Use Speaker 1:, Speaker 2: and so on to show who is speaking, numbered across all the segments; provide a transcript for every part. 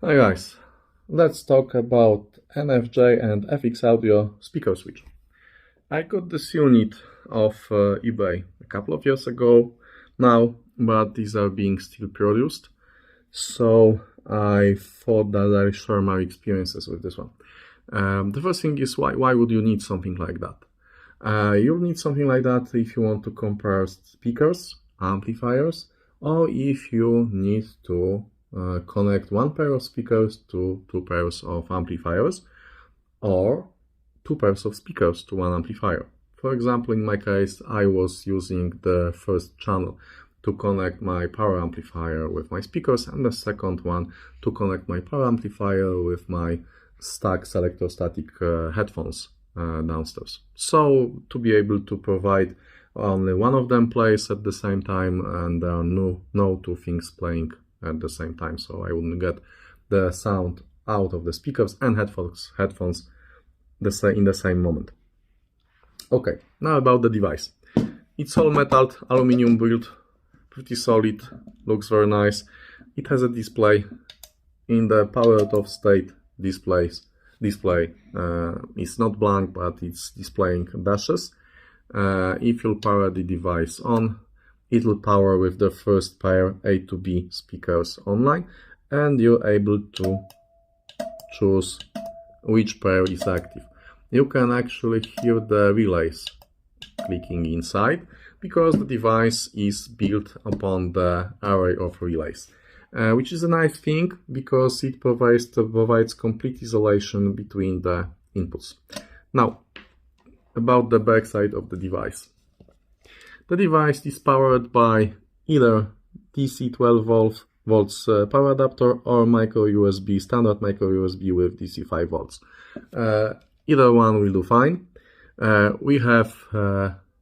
Speaker 1: Hi guys, let's talk about NFJ and FX Audio speaker switch. I got this unit off eBay a couple of years ago now, but these are being still produced. So I thought that I'll share my experiences with this one. The first thing is why would you need something like that? You'll need something like that if you want to compare speakers, amplifiers, or if you need to connect one pair of speakers to two pairs of amplifiers, or two pairs of speakers to one amplifier. For example, in my case, I was using the first channel to connect my power amplifier with my speakers, and the second one to connect my power amplifier with my Stax electrostatic headphones downstairs. So to be able to provide only one of them plays at the same time, and there are no two things playing at the same time, so I wouldn't get the sound out of the speakers and headphones in the same moment. Okay, now about the device. It's all metal, aluminum build, pretty solid, looks very nice. It has a display. In the powered off state, display is not blank, but it's displaying dashes. If you power the device on, it will power with the first pair A to B speakers online, and you're able to choose which pair is active. You can actually hear the relays clicking inside, because the device is built upon the array of relays, which is a nice thing because it provides complete isolation between the inputs. Now, about the backside of the device. The device is powered by either DC 12 volts power adapter or micro USB, standard micro USB with DC 5 volts. Either one will do fine. We have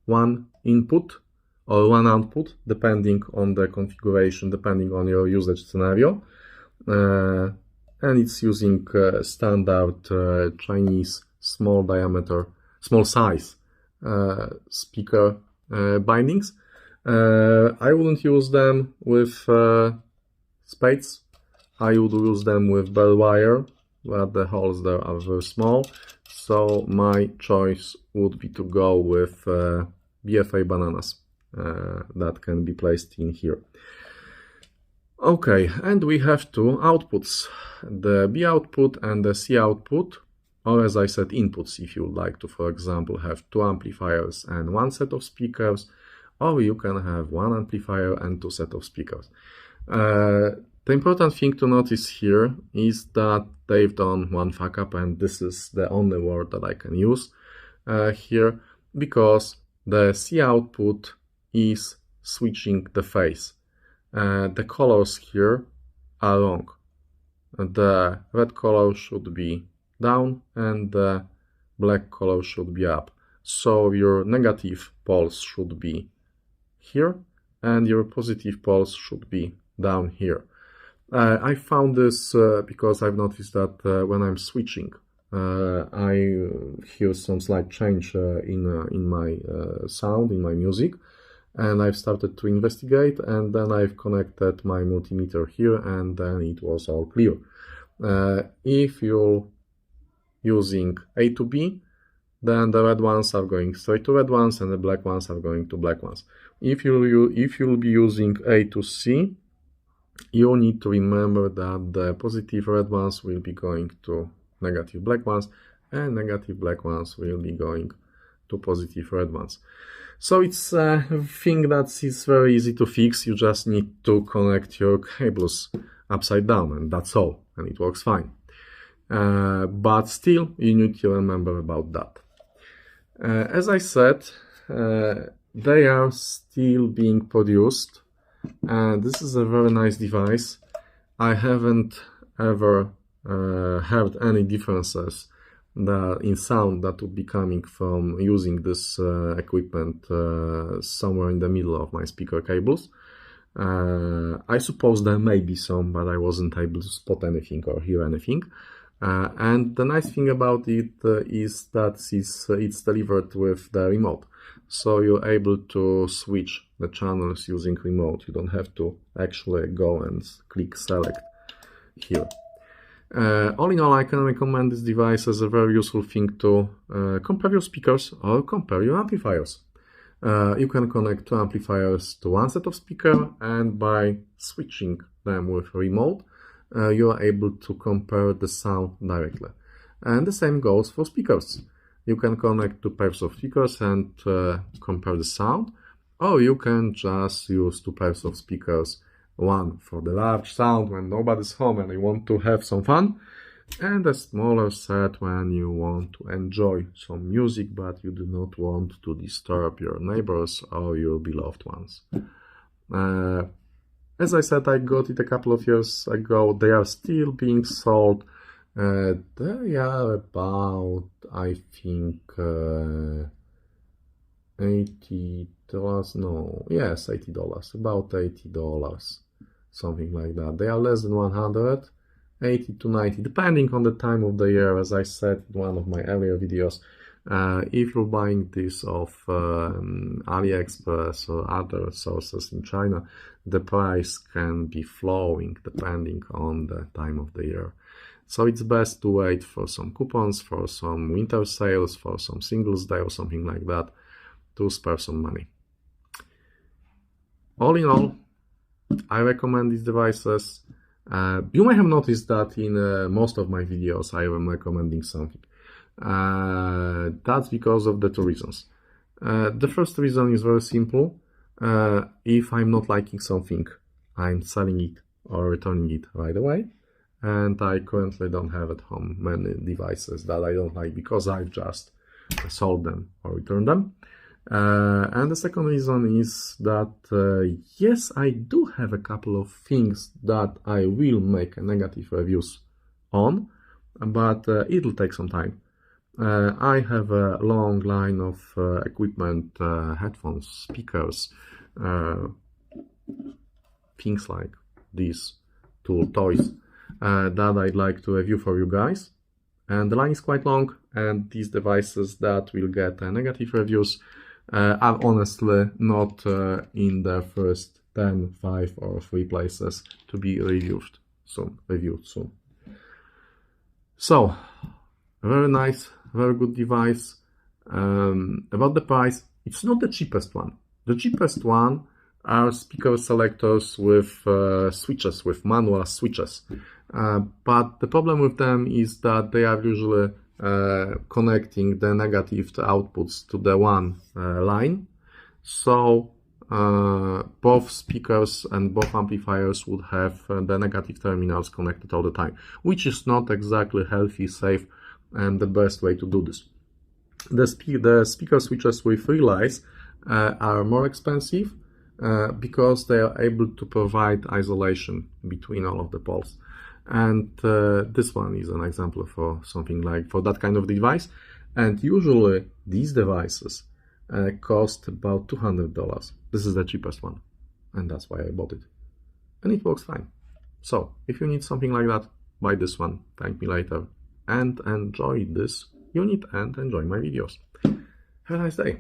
Speaker 1: one input or one output, depending on the configuration, depending on your usage scenario. And it's using standard Chinese small size speaker bindings. I wouldn't use them with spades. I would use them with bell wire, but the holes there are very small. So my choice would be to go with BFA bananas that can be placed in here. Okay, and we have two outputs, the B output and the C output, or as I said, inputs, if you would like to, for example, have two amplifiers and one set of speakers, or you can have one amplifier and two sets of speakers. The important thing to notice here is that they've done one fuck up, and this is the only word that I can use here, because the C output is switching the phase. The colors here are wrong. The red color should be down and the black color should be up. So your negative pulse should be here and your positive pulse should be down here. I found this because I've noticed that when I'm switching, I hear some slight change in my sound, in my music, and I've started to investigate, and then I've connected my multimeter here, and then it was all clear. If you're using A to B, then the red ones are going straight to red ones and the black ones are going to black ones. If you'll be using A to C, you need to remember that the positive red ones will be going to negative black ones, and negative black ones will be going to positive red ones. So it's a thing that is very easy to fix. You just need to connect your cables upside down, and that's all, and it works fine. But still, you need to remember about that. As I said, they are still being produced, and this is a very nice device. I haven't ever heard any differences in sound that would be coming from using this equipment somewhere in the middle of my speaker cables. I suppose there may be some, but I wasn't able to spot anything or hear anything. And the nice thing about it is that it's delivered with the remote. So you're able to switch the channels using remote. You don't have to actually go and click select here. All in all, I can recommend this device as a very useful thing to compare your speakers or compare your amplifiers. You can connect two amplifiers to one set of speakers, and by switching them with remote, you are able to compare the sound directly. And the same goes for speakers. You can connect two pairs of speakers and compare the sound, or you can just use two pairs of speakers, one for the large sound when nobody's home and you want to have some fun, and a smaller set when you want to enjoy some music but you do not want to disturb your neighbors or your beloved ones. As I said, I got it a couple of years ago. They are still being sold. They are about, I think, $80. No, yes, $80. About $80, something like that. They are less than 100, 80 to 90, depending on the time of the year. As I said in one of my earlier videos, if you're buying this off AliExpress or other sources in China, the price can be flowing depending on the time of the year. So it's best to wait for some coupons, for some winter sales, for some Singles Day or something like that, to spare some money. All in all, I recommend these devices. You may have noticed that in most of my videos I am recommending something. That's because of the two reasons. The first reason is very simple. If I'm not liking something, I'm selling it or returning it right away. And I currently don't have at home many devices that I don't like because I've just sold them or returned them. And the second reason is that, yes, I do have a couple of things that I will make negative reviews on, but it'll take some time. I have a long line of equipment, headphones, speakers, things like these two toys that I'd like to review for you guys. And the line is quite long, and these devices that will get negative reviews are honestly not in the first 10, 5 or 3 places to be reviewed soon. So, very nice, very good device. About the price, it's not the cheapest one. The cheapest one are speaker selectors with switches, with manual switches. But the problem with them is that they are usually connecting the negative outputs to the one line. So both speakers and both amplifiers would have the negative terminals connected all the time, which is not exactly healthy, safe, and the best way to do this. The speaker switches with relays are more expensive because they are able to provide isolation between all of the poles. And this one is an example for something like for that kind of device. And usually these devices cost about $200. This is the cheapest one, and that's why I bought it. And it works fine. So if you need something like that, buy this one, thank me later, and enjoy this unit and enjoy my videos. Have a nice day.